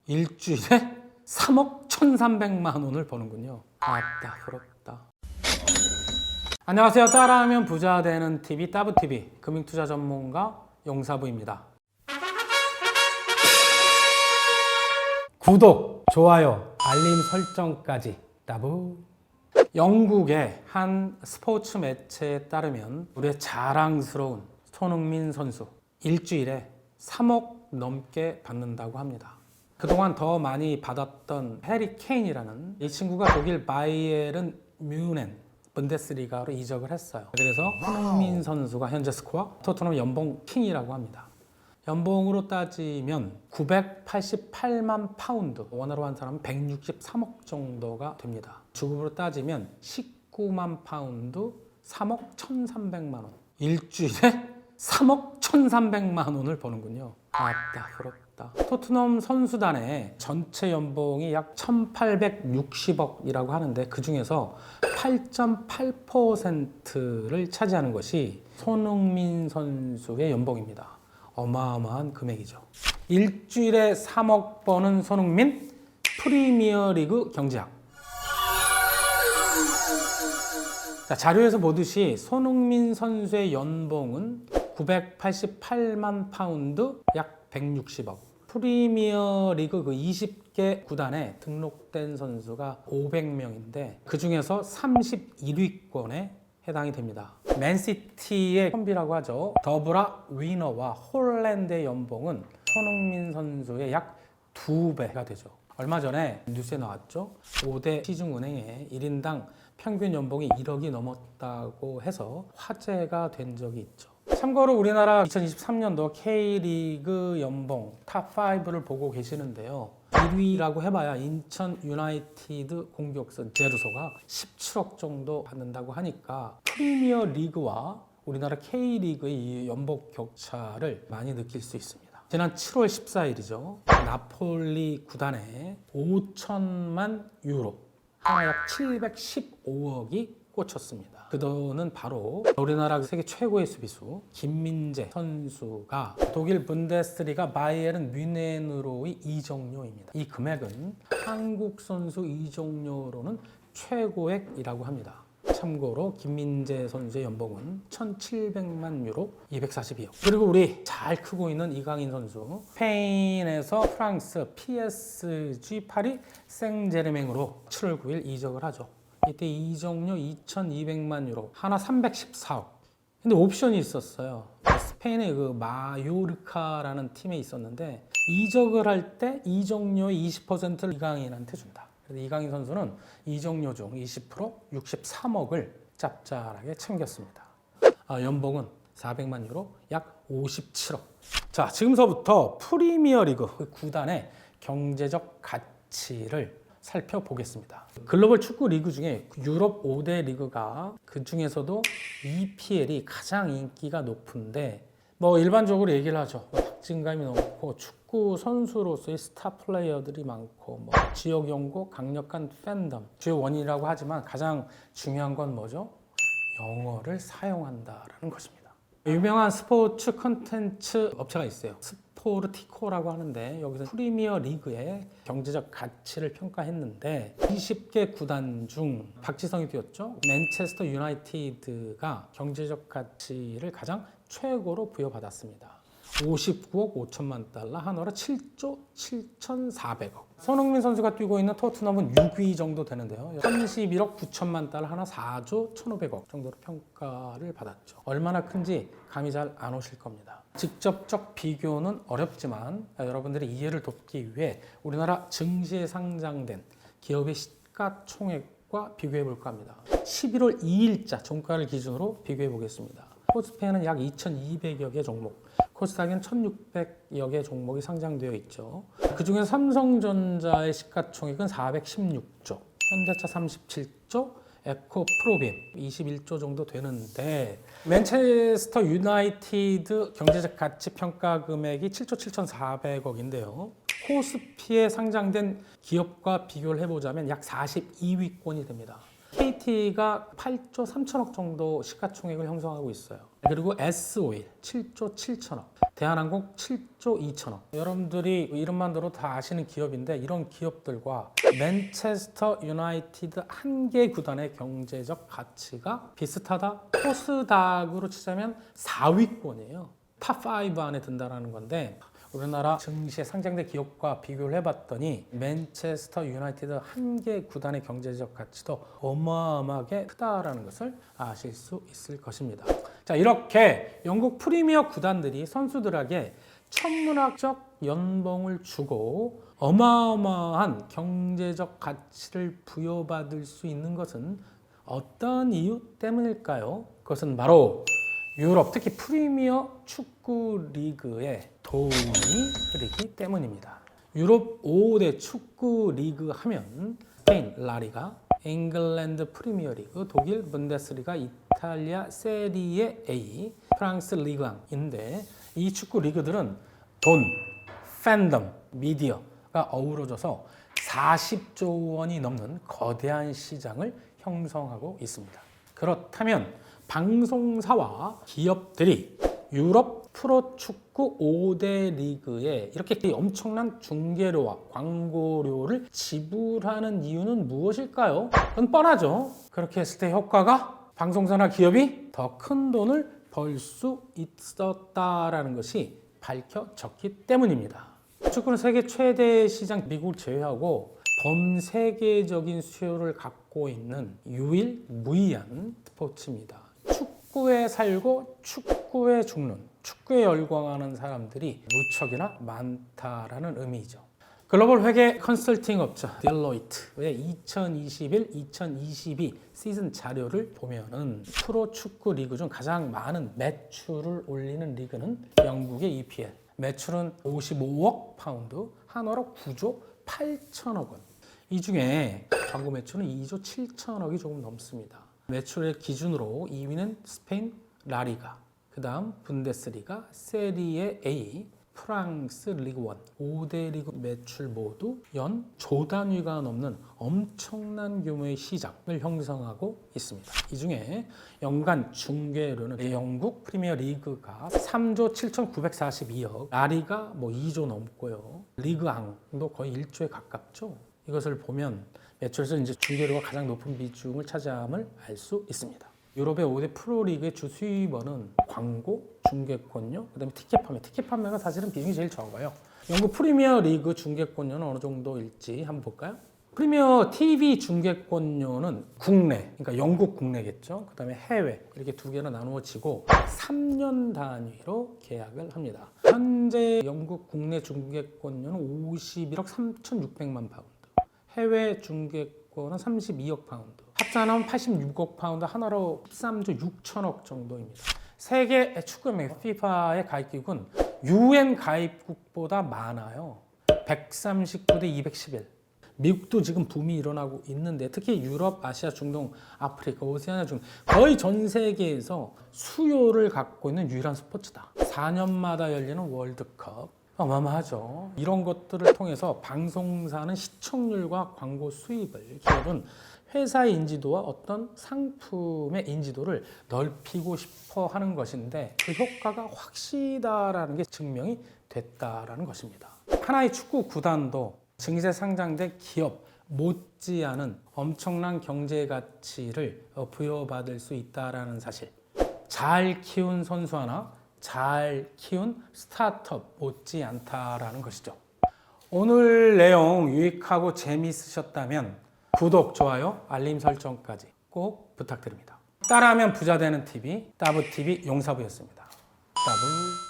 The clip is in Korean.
일주일에 3억 1,300만 원을 버는군요. 아따 부럽다. 안녕하세요. 따라하면 부자 되는 TV 따부TV 금융투자 전문가 용사부입니다. 구독, 좋아요, 알림 설정까지 따부. 영국의 한 스포츠 매체에 따르면 우리의 자랑스러운 손흥민 선수 일주일에 3억 넘게 받는다고 합니다. 그동안 더 많이 받았던 해리 케인이라는 이 친구가 독일 바이에른 뮌헨 분데스리가로 이적을 했어요. 그래서 손흥민 선수가 현재 스코어 토트넘 연봉 킹이라고 합니다. 연봉으로 따지면 988만 파운드, 원화로 한 사람은 163억 정도가 됩니다. 주급으로 따지면 19만 파운드, 3억 1,300만 원. 일주일에 3억 1,300만 원을 버는군요. 아따 부럽다. 토트넘 선수단의 전체 연봉이 약 1,860억이라고 하는데 그 중에서 8.8%를 차지하는 것이 손흥민 선수의 연봉입니다. 어마어마한 금액이죠. 일주일에 3억 버는 손흥민, 프리미어리그 경제학. 자, 자료에서 보듯이 손흥민 선수의 연봉은 988만 파운드, 약 160억. 프리미어리그 그 20개 구단에 등록된 선수가 500명인데 그 중에서 31위권에 해당이 됩니다. 맨시티의 콤비라고 하죠. 더브라 위너와 홀랜드의 연봉은 손흥민 선수의 약 2배가 되죠. 얼마 전에 뉴스에 나왔죠. 5대 시중은행의 1인당 평균 연봉이 1억이 넘었다고 해서 화제가 된 적이 있죠. 참고로 우리나라 2023년도 K리그 연봉 탑5를 보고 계시는데요. 1위라고 해봐야 인천 유나이티드 공격수 제루소가 17억 정도 받는다고 하니까 프리미어 리그와 우리나라 K리그의 이 연봉 격차를 많이 느낄 수 있습니다. 지난 7월 14일이죠. 나폴리 구단에 5천만 유로, 하나 약 715억이 꽂혔습니다. 그 돈은 바로 우리나라 세계 최고의 수비수 김민재 선수가 독일 분데스리가 바이에른 뮌헨으로의 이적료입니다. 이 금액은 한국 선수 이적료로는 최고액이라고 합니다. 참고로 김민재 선수의 연봉은 1,700만 유로, 242억. 그리고 우리 잘 크고 있는 이강인 선수, 스페인에서 프랑스 PSG 파리 생제르맹으로 7월 9일 이적을 하죠. 이때 이적료 2,200만 유로, 하나 314억. 근데 옵션이 있었어요. 스페인의 그 마요르카라는 팀에 있었는데 이적을 할 때 이적료의 20%를 이강인한테 준다. 그래서 이강인 선수는 이적료 중 20% 63억을 짭짤하게 챙겼습니다. 연봉은 400만 유로, 약 57억. 자, 지금서부터 프리미어리그 그 구단의 경제적 가치를 살펴보겠습니다. 글로벌 축구 리그 중에 유럽 5대 리그가 그 중에서도 EPL이 가장 인기가 높은데 일반적으로 얘기를 하죠. 박진감이 높고 축구 선수로서의 스타 플레이어들이 많고 지역 연고, 강력한 팬덤 주요 원인이라고 하지만 가장 중요한 건 뭐죠? 영어를 사용한다라는 것입니다. 유명한 스포츠 콘텐츠 업체가 있어요. 스포르티코라고 하는데 여기서 프리미어 리그의 경제적 가치를 평가했는데 20개 구단 중 박지성이 뛰었죠. 맨체스터 유나이티드가 경제적 가치를 가장 최고로 부여받았습니다. 59억 5천만 달러, 한화로 7조 7,400억. 손흥민 선수가 뛰고 있는 토트넘은 6위 정도 되는데요. 31억 9천만 달러, 하나 4조 1,500억 정도로 평가를 받았죠. 얼마나 큰지 감이 잘 안 오실 겁니다. 직접적 비교는 어렵지만 여러분들의 이해를 돕기 위해 우리나라 증시에 상장된 기업의 시가총액과 비교해 볼까 합니다. 11월 2일자 종가를 기준으로 비교해 보겠습니다. 코스피에는 약 2,200여 개 종목, 코스닥에는 1,600여 개 종목이 상장되어 있죠. 그중에 삼성전자의 시가총액은 416조, 현대차 37조, 에코프로빔 21조 정도 되는데 맨체스터 유나이티드 경제적 가치 평가 금액이 7조 7,400억인데요. 코스피에 상장된 기업과 비교를 해보자면 약 42위권이 됩니다. KT가 8조 3천억 정도 시가총액을 형성하고 있어요. 그리고 S오일 7조 7천억, 대한항공 7조 2천억. 여러분들이 이름만 들어도 다 아시는 기업인데 이런 기업들과 맨체스터 유나이티드 한 개 구단의 경제적 가치가 비슷하다? 코스닥으로 치자면 4위권이에요. 탑5 안에 든다는 건데 우리나라 증시에 상장된 기업과 비교를 해봤더니 맨체스터 유나이티드 한 개 구단의 경제적 가치도 어마어마하게 크다라는 것을 아실 수 있을 것입니다. 자, 이렇게 영국 프리미어 구단들이 선수들에게 천문학적 연봉을 주고 어마어마한 경제적 가치를 부여받을 수 있는 것은 어떤 이유 때문일까요? 그것은 바로 유럽, 특히 프리미어 축구 리그에 돈이 흐르기 때문입니다. 유럽 5대 축구 리그 하면 스페인 라리가, 잉글랜드 프리미어 리그, 독일 분데스리가, 이탈리아 세리에 A, 프랑스 리그앙인데 이 축구 리그들은 돈, 팬덤, 미디어가 어우러져서 40조 원이 넘는 거대한 시장을 형성하고 있습니다. 그렇다면 방송사와 기업들이 유럽 프로축구 5대 리그에 이렇게 엄청난 중계료와 광고료를 지불하는 이유는 무엇일까요? 그건 뻔하죠. 그렇게 했을 때 효과가 방송사나 기업이 더 큰 돈을 벌 수 있었다라는 것이 밝혀졌기 때문입니다. 축구는 세계 최대 시장 미국을 제외하고 전 세계적인 수요를 갖고 있는 유일무이한 스포츠입니다. 축구에 살고 축구에 죽는, 축구에 열광하는 사람들이 무척이나 많다라는 의미죠. 글로벌 회계 컨설팅 업체 딜로이트의 2021-2022 시즌 자료를 보면은 프로 축구 리그 중 가장 많은 매출을 올리는 리그는 영국의 EPL. 매출은 55억 파운드, 한화로 9조 8천억 원. 이 중에 광고 매출은 2조 7천억이 조금 넘습니다. 매출의 기준으로 2위는 스페인 라리가, 그 다음 분데스리가, 세리에 A, 프랑스 리그 1, 5대 리그 매출 모두 연 조 단위가 넘는 엄청난 규모의 시장을 형성하고 있습니다. 이 중에 연간 중계료는 영국 프리미어 리그가 3조 7,942억, 라리가 2조 넘고요. 리그앙도 거의 1조에 가깝죠. 이것을 보면 매출에서 이제 중계료가 가장 높은 비중을 차지함을 알 수 있습니다. 유럽의 5대 프로리그의 주 수입원은 광고, 중계권료, 그다음에 티켓 판매. 티켓 판매가 사실은 비중이 제일 적어요. 영국 프리미어 리그 중계권료는 어느 정도일지 한번 볼까요? 프리미어 TV 중계권료는 국내, 그러니까 영국 국내겠죠. 그다음에 해외 이렇게 두 개로 나누어지고 3년 단위로 계약을 합니다. 현재 영국 국내 중계권료는 51억 3,600만 파운드. 해외 중계권은 32억 파운드. 합산하면 86억 파운드, 하나로 13조 6천억 정도입니다. 세계 축구연맹 FIFA의 가입국은 UN 가입국보다 많아요. 139대 211. 미국도 지금 붐이 일어나고 있는데 특히 유럽, 아시아, 중동, 아프리카, 오세아니아 중 거의 전 세계에서 수요를 갖고 있는 유일한 스포츠다. 4년마다 열리는 월드컵. 어마어마하죠. 이런 것들을 통해서 방송사는 시청률과 광고 수입을, 기업은 회사의 인지도와 어떤 상품의 인지도를 넓히고 싶어 하는 것인데 그 효과가 확실하다는 게 증명이 됐다라는 것입니다. 하나의 축구 구단도 증시에 상장된 기업 못지않은 엄청난 경제 가치를 부여받을 수 있다라는 사실. 잘 키운 선수 하나, 잘 키운 스타트업 못지않다라는 것이죠. 오늘 내용 유익하고 재미있으셨다면 구독, 좋아요, 알림 설정까지 꼭 부탁드립니다. 따라하면 부자 되는 TV, 따브TV 용사부였습니다. 따브.